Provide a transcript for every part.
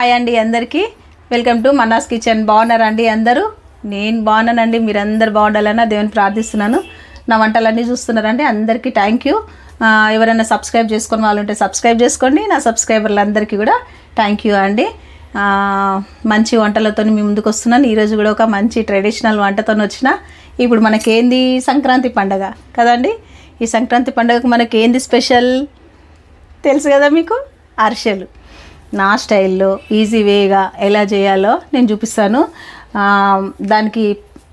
Hi అండి అందరికీ welcome to Manna's kitchen. బాగున్నారా అండి అందరూ? నేను బాగున్నానండి. మీరందరూ బాగుండాలని దేవుని ప్రార్థిస్తున్నాను. నా వంటలన్నీ చూస్తున్నారండి, అందరికీ థ్యాంక్ యూ. ఎవరైనా సబ్స్క్రైబ్ చేసుకొని వాళ్ళు ఉంటే సబ్స్క్రైబ్ చేసుకోండి. నా సబ్స్క్రైబర్లందరికీ కూడా థ్యాంక్ యూ అండి. మంచి వంటలతో మీ ముందుకు వస్తున్నాను. ఈరోజు కూడా ఒక మంచి ట్రెడిషనల్ వంటతో వచ్చిన. ఇప్పుడు మనకేంది సంక్రాంతి పండగ కదండి. ఈ సంక్రాంతి పండుగకు మనకేంది స్పెషల్ తెలుసు కదా మీకు? అరిసెలు. నా స్టైల్లో ఈజీ వేగా ఎలా చేయాలో నేను చూపిస్తాను. దానికి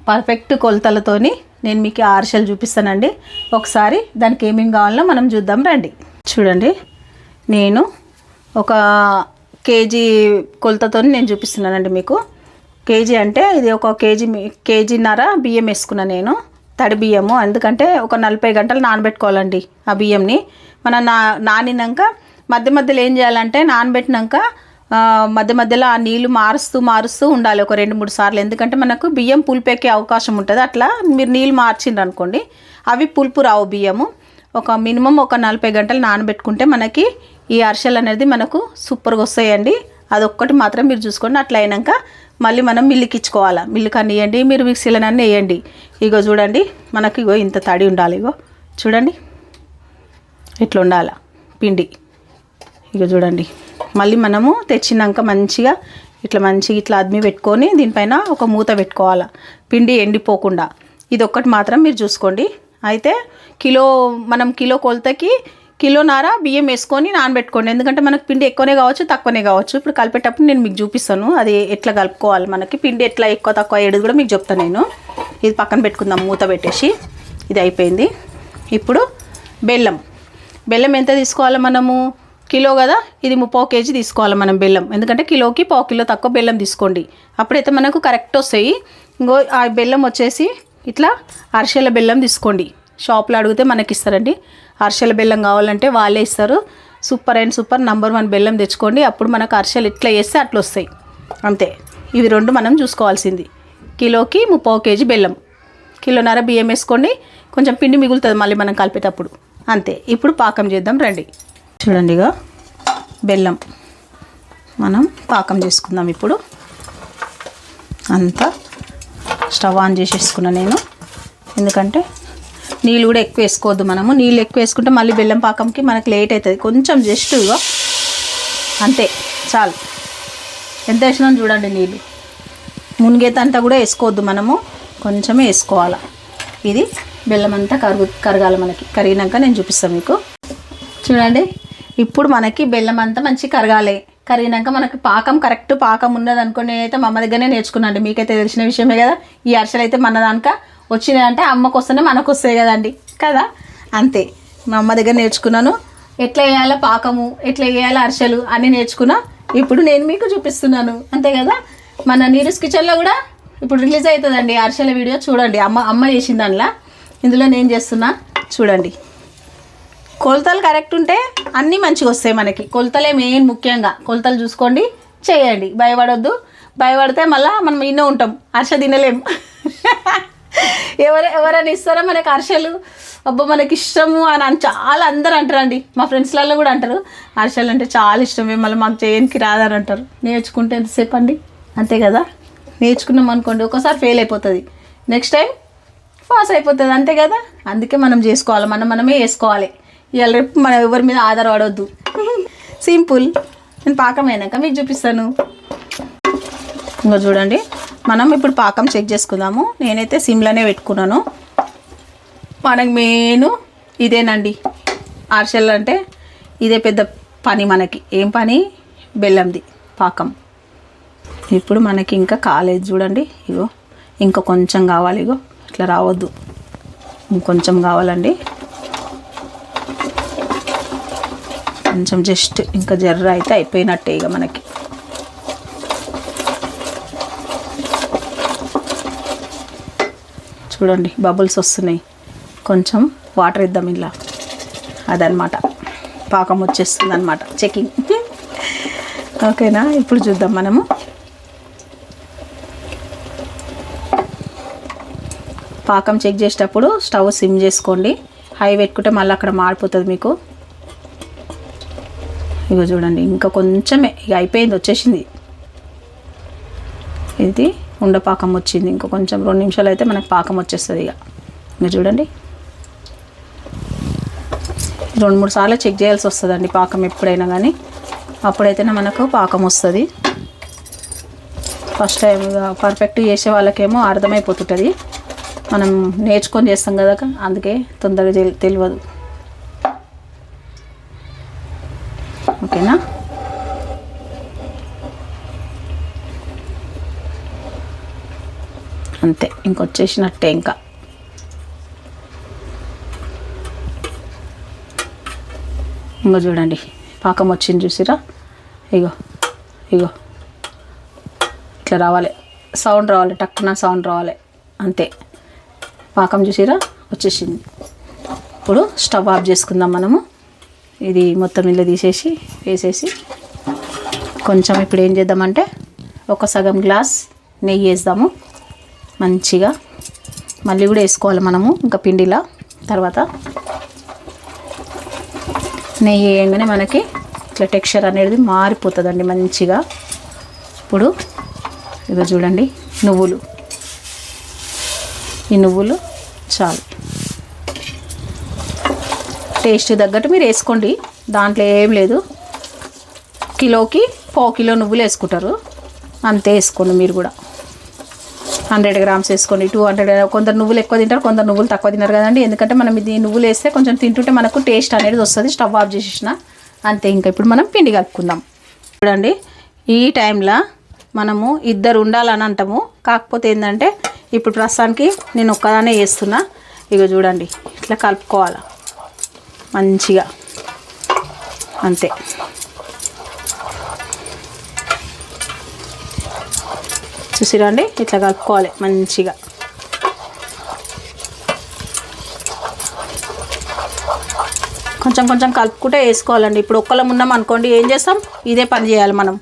పర్ఫెక్ట్ కొలతలతోని నేను మీకు అరిసెలు చూపిస్తానండి. ఒకసారి దానికి ఏమేమి కావాలో మనం చూద్దాం రండి. చూడండి, నేను ఒక కేజీ కొలతతో నేను చూపిస్తున్నానండి మీకు. కేజీ అంటే ఇది ఒక కేజీన్నర బియ్యం వేసుకున్నాను నేను, తడి బియ్యము. ఎందుకంటే ఒక 40 గంటలు నానబెట్టుకోవాలండి ఆ బియ్యంని. మనం నానినాక మధ్య మధ్యలో ఏం చేయాలంటే, నానబెట్టినాక మధ్య మధ్యలో ఆ నీళ్ళు మారుస్తూ ఉండాలి ఒక 2-3 సార్లు. ఎందుకంటే మనకు బియ్యం పులిపెక్కే అవకాశం ఉంటుంది. అట్లా మీరు నీళ్ళు మార్చిండ్రు అనుకోండి, అవి పులుపు రావు బియ్యము. ఒక మినిమం ఒక 40 గంటలు నానబెట్టుకుంటే మనకి ఈ అరిసెలు అనేది మనకు సూపర్గా వస్తాయండి. అదొక్కటి మాత్రం మీరు చూసుకోండి. అట్లా అయినాక మళ్ళీ మనం మిల్లుకి ఇచ్చుకోవాలి. మిల్లుకి అన్నీ వేయండి, మీరు మిక్సీలన్నీ వేయండి. ఇగో చూడండి, మనకి ఇగో ఇంత తడి ఉండాలి. ఇగో చూడండి, ఇట్లా ఉండాలి పిండి. ఇక చూడండి, మళ్ళీ మనము తెచ్చినాక మంచిగా ఇట్లా అద్మి పెట్టుకొని దీనిపైన ఒక మూత పెట్టుకోవాలి, పిండి ఎండిపోకుండా. ఇది ఒక్కటి మాత్రం మీరు చూసుకోండి. అయితే మనం కిలో కొలతకి కిలోన్నర బియ్యం వేసుకొని నానబెట్టుకోండి. ఎందుకంటే మనకు పిండి ఎక్కువనే కావచ్చు తక్కువనే కావచ్చు. ఇప్పుడు కలిపేటప్పుడు నేను మీకు చూపిస్తాను అది ఎట్లా కలుపుకోవాలి. మనకి పిండి ఎట్లా ఎక్కువ తక్కువ అయ్యేది కూడా మీకు చెప్తాను నేను. ఇది పక్కన పెట్టుకుందాం మూత పెట్టేసి. ఇది అయిపోయింది. ఇప్పుడు బెల్లం ఎంత తీసుకోవాలి మనము? కిలో కదా, ఇది 30 కేజీ తీసుకోవాలి మనం బెల్లం. ఎందుకంటే కిలోకి 1/4 కిలో తక్కువ బెల్లం తీసుకోండి, అప్పుడైతే మనకు కరెక్ట్ వస్తాయి. ఇంకో ఆ బెల్లం వచ్చేసి ఇట్లా అరిసెల బెల్లం తీసుకోండి. షాప్లో అడిగితే మనకి ఇస్తారండి. అరిసెల బెల్లం కావాలంటే వాళ్ళే ఇస్తారు. సూపర్ అండ్ సూపర్ నంబర్ 1 బెల్లం తెచ్చుకోండి. అప్పుడు మనకు అరిసెలు ఇట్లా వేస్తే అట్లా వస్తాయి. అంతే, ఇవి రెండు మనం చూసుకోవాల్సింది. కిలోకి 30 కేజీ బెల్లం, కిలోన్నర బియ్యం వేసుకోండి. కొంచెం పిండి మిగులుతుంది మళ్ళీ మనం కలిపేటప్పుడు. అంతే. ఇప్పుడు పాకం చేద్దాం రండి. చూడండి, ఇక బెల్లం మనం పాకం చేసుకుందాం. ఇప్పుడు అంతా స్టవ్ ఆన్ చేసేసుకున్నా నేను. ఎందుకంటే నీళ్ళు కూడా ఎక్కువ వేసుకోవద్దు మనము. నీళ్ళు ఎక్కువ వేసుకుంటే మళ్ళీ బెల్లం పాకంకి మనకు లేట్ అవుతుంది. కొంచెం జస్ట్ ఇగో అంతే చాలు. ఎంత వేసినా చూడండి, నీళ్ళు మునిగేతంతా కూడా వేసుకోవద్దు మనము, కొంచెమే వేసుకోవాలి. ఇది బెల్లం అంతా కరగాలి మనకి. కరిగినాక నేను చూపిస్తాను మీకు. చూడండి, ఇప్పుడు మనకి బెల్లం అంతా మంచి కరిగినాక మనకి కరెక్ట్ పాకం ఉన్నది అనుకోండి. నేనైతే మా అమ్మ దగ్గరనే నేర్చుకున్నాను. మీకైతే తెలిసిన విషయమే కదా. ఈ అరిసెలు అయితే మన దానిక వచ్చినాయంటే అమ్మకు వస్తేనే మనకు వస్తాయి కదండి కదా. అంతే, మా అమ్మ దగ్గర నేర్చుకున్నాను. ఎట్లా వేయాలో పాకము, ఎట్లా వేయాలో అరిసెలు అన్నీ నేర్చుకున్నా. ఇప్పుడు నేను మీకు చూపిస్తున్నాను. అంతే కదా. మన నీరస్ కిచెన్లో కూడా ఇప్పుడు రిలీజ్ అవుతుందండి అరిసెల వీడియో. చూడండి, అమ్మ చేసిన దానిలా ఇందులో నేను చేస్తున్నా. చూడండి, కొలతలు కరెక్ట్ ఉంటే అన్నీ మంచిగా వస్తాయి మనకి. కొలతలే మెయిన్, ముఖ్యంగా కొలతలు చూసుకోండి, చేయండి. భయపడొద్దు. భయపడితే మళ్ళీ మనం ఇన్నో ఉంటాం, అరిసె తినలేము. ఎవరైనా ఇస్తారా మనకి అరిసెలు? అబ్బా మనకి ఇష్టము అని చాలా అందరూ అంటారండి. మా ఫ్రెండ్స్లలో కూడా అంటారు అరిసెలు అంటే చాలా ఇష్టమే, మళ్ళీ మాకు చేయడానికి రాదని అంటారు. నేర్చుకుంటే ఎంతసేపు అండి, అంతే కదా. నేర్చుకున్నాం అనుకోండి, ఒకసారి ఫెయిల్ అయిపోతుంది, నెక్స్ట్ టైం పాస్ అయిపోతుంది, అంతే కదా. అందుకే మనం చేసుకోవాలి, మనమే వేసుకోవాలి. ఇవాళ రేపు మనం ఎవరి మీద ఆధారపడవద్దు. సింపుల్. నేను పాకం అయినాక మీకు చూపిస్తాను. ఇంకా చూడండి, మనం ఇప్పుడు పాకం చెక్ చేసుకుందాము. నేనైతే సిమ్లోనే పెట్టుకున్నాను. మనకు మెయిన్ ఇదేనండి, అరిసెలు అంటే ఇదే పెద్ద పని మనకి. ఏం పని? బెల్లంది పాకం. ఇప్పుడు మనకి ఇంకా కాలేదు చూడండి. ఇగో ఇంకా కొంచెం కావాలి. ఇగో ఇట్లా రావద్దు, ఇంకొంచెం కావాలండి. కొంచెం జస్ట్ ఇంకా జర్ర అయితే అయిపోయినట్టే ఇక మనకి. చూడండి, బబుల్స్ వస్తున్నాయి. కొంచెం వాటర్ ఇద్దాం ఇలా. అదనమాట పాకం వచ్చేస్తుంది అనమాట. చెకింగ్ ఓకేనా. ఇప్పుడు చూద్దాం మనము. పాకం చెక్ చేసేటప్పుడు స్టవ్ సిమ్ చేసుకోండి. హై పెట్టుకుంటే మళ్ళీ అక్కడ మాడిపోతుంది మీకు. ఇగో చూడండి, ఇంకా కొంచెమే, ఇక అయిపోయింది, వచ్చేసింది. ఇది ఉండపాకం వచ్చింది. ఇంకో కొంచెం 2 నిమిషాలు అయితే మనకు పాకం వచ్చేస్తుంది. ఇక మీరు చూడండి 2-3 సార్లు చెక్ చేయాల్సి వస్తుందండి పాకం ఎప్పుడైనా కానీ, అప్పుడైతేనే మనకు పాకం వస్తుంది. ఫస్ట్ టైం పర్ఫెక్ట్ చేసే వాళ్ళకేమో అర్థమైపోతుంటుంది, మనం నేర్చుకొని చేస్తాం కదా, అందుకే తొందరగా తెలియదు. ఓకేనా? అంతే, ఇంకొచ్చేసినట్టే. ఇంకా చూడండి పాకం వచ్చింది, చూసిరా? ఇగో ఇగో ఇట్లా రావాలి, సౌండ్ రావాలి, టక్కున సౌండ్ రావాలి, అంతే. పాకం చూసిరా వచ్చేసింది. ఇప్పుడు స్టవ్ ఆఫ్ చేసుకుందాం మనము. ఇది మొత్తం ఇలా తీసేసి వేసేసి కొంచెం ఇప్పుడు ఏం చేద్దామంటే ఒక సగం గ్లాస్ నెయ్యి వేద్దాము మంచిగా. మళ్ళీ కూడా వేసుకోవాలి మనము ఇంకా పిండిలా. తర్వాత నెయ్యి వేయగానే మనకి ఇట్లా టెక్స్చర్ అనేది మారిపోతుందండి మంచిగా. ఇప్పుడు ఇక చూడండి నువ్వులు, ఈ నువ్వులు చాలు, టేస్ట్ తగ్గట్టు మీరు వేసుకోండి, దాంట్లో ఏం లేదు. కిలోకి 1/4 కిలో నువ్వులు వేసుకుంటారు, అంతే వేసుకోండి. మీరు కూడా 100 గ్రామ్స్ వేసుకోండి, 200. కొందరు నువ్వులు ఎక్కువ తింటారు, కొందరు నువ్వులు తక్కువ తిన్నారు కదండి. ఎందుకంటే మనం ఇది నువ్వులు వేస్తే కొంచెం తింటుంటే మనకు టేస్ట్ అనేది వస్తుంది. స్టవ్ ఆఫ్ చేసేసిన అంతే. ఇంకా ఇప్పుడు మనం పిండి కలుపుకుందాం. చూడండి ఈ టైంలో మనము 2 ఉండాలని అంటాము, కాకపోతే ఏంటంటే ఇప్పుడు ప్రస్తుతానికి నేను ఒక్కదానే వేస్తున్నా. ఇక చూడండి ఇట్లా కలుపుకోవాలి మంచిగా, అంతే. చూసిరండి ఇట్లా కలుపుకోవాలి మంచిగా. కొంచెం కొంచెం కలుపుకుంటే వేసుకోవాలండి. ఇప్పుడు ఒక్కళ్ళం ఉన్నాం అనుకోండి, ఏం చేస్తాం, ఇదే పని చేయాలి మనం.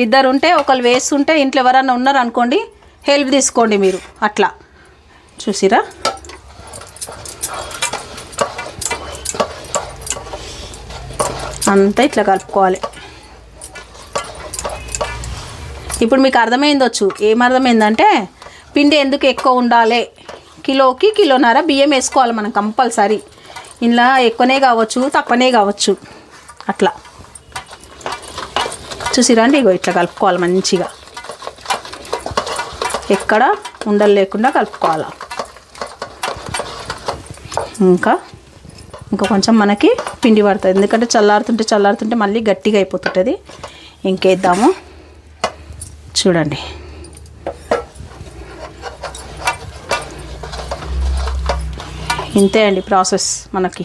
2 ఉంటే ఒకళ్ళు వేస్తుంటే ఇంట్లో ఎవరన్నా ఉన్నారు అనుకోండి, హెల్ప్ తీసుకోండి మీరు అట్లా. చూసిరా? అంతా ఇట్లా కలుపుకోవాలి. ఇప్పుడు మీకు అర్థమైందొచ్చు, ఏమర్థమైందంటే పిండి ఎందుకు ఎక్కువ ఉండాలి. కిలోకి 1.5 కిలో బియ్యం వేసుకోవాలి మనం కంపల్సరీ. ఇలా ఎక్కువనే కావచ్చు, తక్కువనే కావచ్చు, అట్లా. చూసిరండి ఇగో ఇట్లా కలుపుకోవాలి మంచిగా, ఎక్కడ ఉండలు లేకుండా కలుపుకోవాలి. ఇంకా కొంచెం మనకి పిండి పడుతుంది, ఎందుకంటే చల్లారుతుంటే మళ్ళీ గట్టిగా అయిపోతుంటుంది. ఇంకేద్దాము చూడండి. ఇంతే అండి ప్రాసెస్. మనకి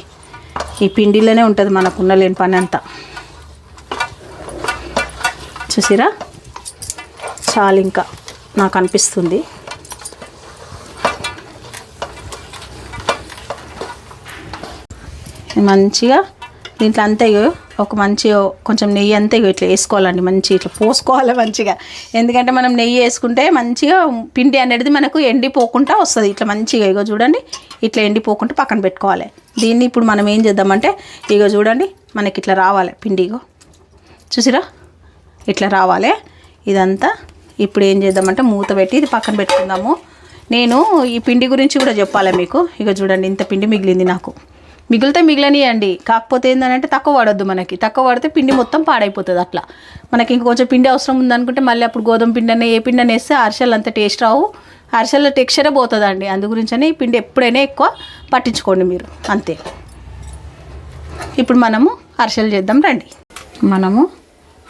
ఈ పిండిలోనే ఉంటుంది మనకు ఉండలేని పని అంతా. చూసిరా? చాలు ఇంకా నాకు అనిపిస్తుంది. మంచిగా దీంట్లో అంతే ఒక మంచి కొంచెం నెయ్యి అంతే ఇట్లా వేసుకోవాలండి, మంచి ఇట్లా పోసుకోవాలి మంచిగా. ఎందుకంటే మనం నెయ్యి వేసుకుంటే మంచిగా పిండి అనేది మనకు ఎండిపోకుండా వస్తుంది. ఇట్లా మంచిగా ఇగో చూడండి ఇట్లా ఎండిపోకుండా పక్కన పెట్టుకోవాలి. దీన్ని ఇప్పుడు మనం ఏం చేద్దామంటే ఇగో చూడండి మనకి ఇట్లా రావాలి పిండి. ఇగో చూసిరా ఇట్లా రావాలి ఇదంతా. ఇప్పుడు ఏం చేద్దామంటే మూత పెట్టి ఇది పక్కన పెట్టుకుందాము. నేను ఈ పిండి గురించి కూడా చెప్పాలి మీకు. ఇక చూడండి ఇంత పిండి మిగిలింది నాకు. మిగిలితే మిగిలినయండి, కాకపోతే ఏంటంటే తక్కువ పడొద్దు. మనకి తక్కువ పడితే పిండి మొత్తం పాడైపోతుంది. అట్లా మనకి ఇంకొంచెం పిండి అవసరం ఉందనుకుంటే మళ్ళీ అప్పుడు గోధుమ పిండి అనే ఏ పిండి అని వేస్తే అరిసెలు అంత టేస్ట్ రావు, అరిసెల టెక్స్చరే పోతుందండి. అందు గురించని ఈ పిండి ఎప్పుడైనా ఎక్కువ పట్టించుకోండి మీరు, అంతే. ఇప్పుడు మనము అరిసెలు చేద్దాం రండి. మనము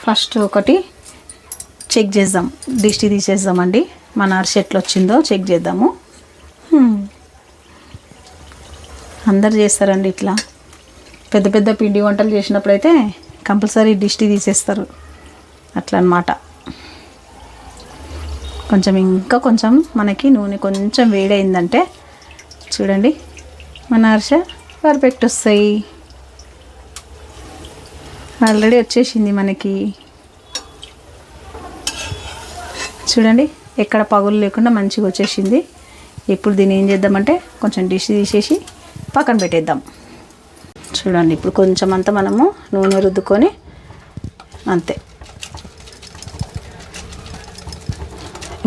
ఫస్ట్ ఒకటి చెక్ చేద్దాం, దిష్టి తీసేద్దామండి. మన అరిసె ఎట్లా వచ్చిందో చెక్ చేద్దాము. అందరు చేస్తారండి ఇట్లా, పెద్ద పెద్ద పిండి వంటలు చేసినప్పుడు అయితే కంపల్సరీ దిష్టి తీసేస్తారు అట్లా అన్నమాట. ఇంకా కొంచెం మనకి నూనె కొంచెం వేడైందంటే చూడండి మన అరిసె పర్ఫెక్ట్ వస్తాయి. ఆల్రెడీ వచ్చేసింది మనకి, చూడండి ఎక్కడ పగులు లేకుండా మంచిగా వచ్చేసింది. ఇప్పుడు దీన్ని ఏం చేద్దామంటే కొంచెం డిష్ తీసేసి పక్కన పెట్టేద్దాం. చూడండి ఇప్పుడు కొంచెం అంతా మనము నూనె రుద్దుకొని అంతే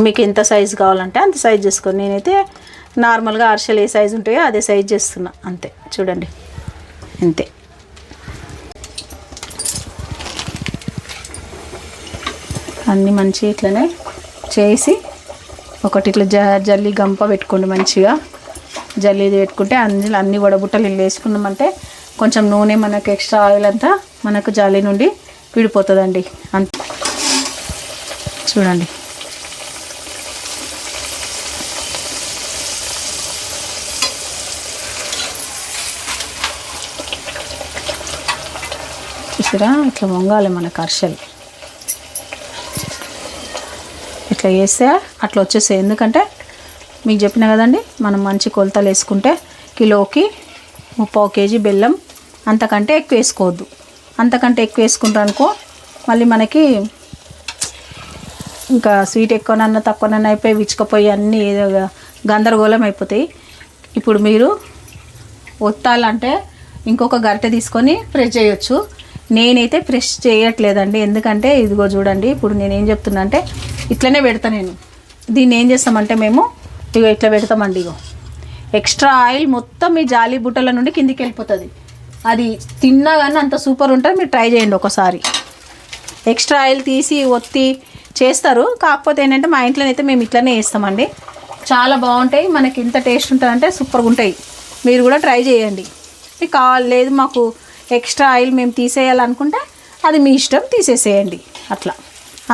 మీకు ఎంత సైజు కావాలంటే అంత సైజ్ చేసుకోండి. నేనైతే నార్మల్గా అరిసెలు ఏ సైజు ఉంటాయో అదే సైజ్ చేస్తున్నా అంతే. చూడండి అంతే. అన్నీ మంచిగా ఇట్లనే చేసి ఒకటి ఇట్లా జల్లి గంప పెట్టుకోండి. మంచిగా జల్లీది పెట్టుకుంటే అన్ని వడబుట్టలు ఇల్లు వేసుకున్నామంటే కొంచెం నూనె మనకు ఎక్స్ట్రా ఆయిల్ అంతా మనకు జల్లి నుండి విడిపోతుందండి. అంతే చూడండి. చూసారా ఇట్లా వంగాలి మనకు అరిసెలు. ఇట్లా వేస్తే అట్లా వచ్చేసాయి. ఎందుకంటే మీకు చెప్పిన కదండి, మనం మంచి కొలతలు వేసుకుంటే కిలోకి 30 kg బెల్లం, అంతకంటే ఎక్కువ వేసుకోవద్దు. అంతకంటే ఎక్కువ వేసుకుంటారు అనుకో మళ్ళీ మనకి ఇంకా స్వీట్ ఎక్కువనన్నా తక్కువనన్నా అయిపోయి విచ్చుకపోయి అన్నీ ఏదో గందరగోళం అయిపోతాయి. ఇప్పుడు మీరు ఒత్తాలంటే ఇంకొక గరిటె తీసుకొని ప్రెస్ చేయొచ్చు. నేనైతే ప్రెస్ చేయట్లేదండి, ఎందుకంటే ఇదిగో చూడండి. ఇప్పుడు నేనేం చెప్తున్నా అంటే ఇట్లనే పెడతా. నేను దీన్ని ఏం చేస్తామంటే మేము ఇగో ఇట్లా పెడతామండి. ఇగో ఎక్స్ట్రా ఆయిల్ మొత్తం ఈ జాలి బుట్టల నుండి కిందికి వెళ్ళిపోతుంది. అది తిన్నా కానీ అంత సూపర్ ఉంటుంది. మీరు ట్రై చేయండి ఒకసారి. ఎక్స్ట్రా ఆయిల్ తీసి ఒత్తి చేస్తారు, కాకపోతే ఏంటంటే మా ఇంట్లోనైతే మేము ఇట్లనే వేస్తామండి. చాలా బాగుంటాయి. మనకి ఇంత టేస్ట్ ఉంటుందంటే సూపర్గా ఉంటాయి. మీరు కూడా ట్రై చేయండి. మీకు కావాలి లేదు మాకు ఎక్స్ట్రా ఆయిల్ మేము తీసేయాలనుకుంటే అది మీ ఇష్టం, తీసేసేయండి అట్లా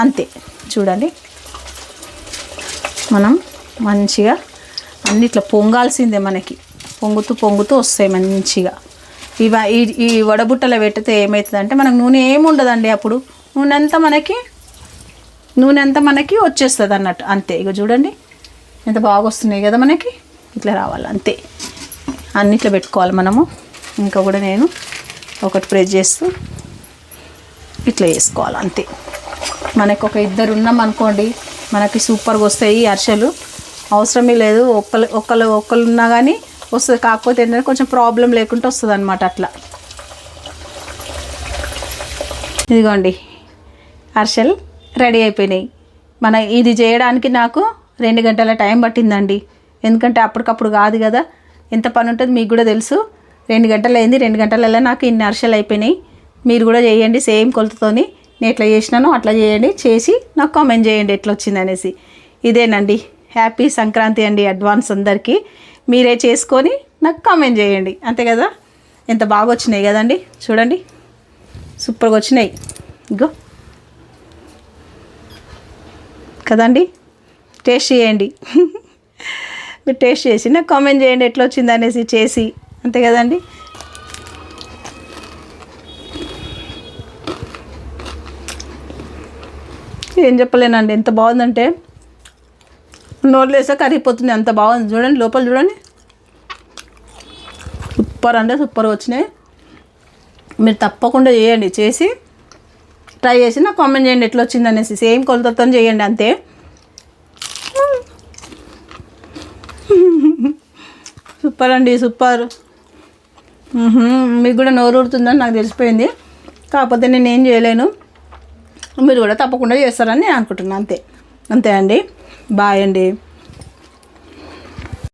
అంతే. చూడండి మనం మంచిగా అన్నిట్లో పొంగాల్సిందే. మనకి పొంగుతూ వస్తాయి మంచిగా. ఈ వడబుట్టలో పెట్టితే ఏమవుతుందంటే మనకు నూనె ఏముండదండి. అప్పుడు నూనె అంతా మనకి వచ్చేస్తుంది అన్నట్టు అంతే. ఇక చూడండి ఎంత బాగా వస్తున్నాయి కదా మనకి. ఇట్లా రావాలి అంతే. అన్నిట్లో పెట్టుకోవాలి మనము. ఇంకా కూడా నేను ఒకటి ప్రెస్ చేస్తూ ఇట్లా వేసుకోవాలి అంతే. మనకు ఒక ఇద్దరు ఉన్నాం అనుకోండి, మనకి సూపర్గా వస్తాయి అరిసెలు. అవసరమే లేదు, ఒక్కళ్ళు ఉన్నా కానీ వస్తుంది. కాకపోతే ఏంటంటే కొంచెం ప్రాబ్లం లేకుండా వస్తుంది అనమాట అట్లా. ఇదిగోండి అరిసెలు రెడీ అయిపోయినాయి. ఇది చేయడానికి నాకు 2 గంటల టైం పట్టిందండి. ఎందుకంటే అప్పటికప్పుడు కాదు కదా, ఎంత పని ఉంటుంది మీకు కూడా తెలుసు. 2 గంటలు అయింది. 2 గంటలలో నాకు ఇన్ని అరిసెలు అయిపోయినాయి. మీరు కూడా చేయండి సేమ్ కొలతతోని. నేను ఎట్లా చేసినానో అట్లా చేయండి. చేసి నాకు కామెంట్ చేయండి ఎట్లా వచ్చింది అనేసి. ఇదేనండి. హ్యాపీ సంక్రాంతి అండి అడ్వాన్స్ అందరికీ. మీరే చేసుకొని నాకు కామెంట్ చేయండి అంతే కదా. ఎంత బాగా వచ్చినాయి కదండి. చూడండి సూపర్గా వచ్చినాయి. ఇగో కదండి. టేస్ట్ చేయండి. మీరు టేస్ట్ చేసి నాకు కామెంట్ చేయండి ఎట్లా వచ్చింది అనేసి చేసి అంతే కదండి. ఏం చెప్పలేనండి, ఎంత బాగుందంటే నోట్లో వేసా కరిగిపోతుంది. అంత బాగుంది. చూడండి లోపల చూడండి. సూపర్ అంటే సూపర్ వచ్చినాయి. మీరు తప్పకుండా చేయండి. చేసి ట్రై చేసి నాకు కామెంట్ చేయండి ఎట్లా వచ్చింది అనేసి. సేమ్ కొలతతో చేయండి అంతే. సూపర్ అండి సూపర్. మీకు కూడా నోరు ఊరుతుందని నాకు తెలిసిపోయింది. కాకపోతే నేను ఏం చేయలేను. మీరు కూడా తప్పకుండా చేస్తారని నేను అనుకుంటున్నాను అంతే. అంతే అండి. బాయ్ అండి.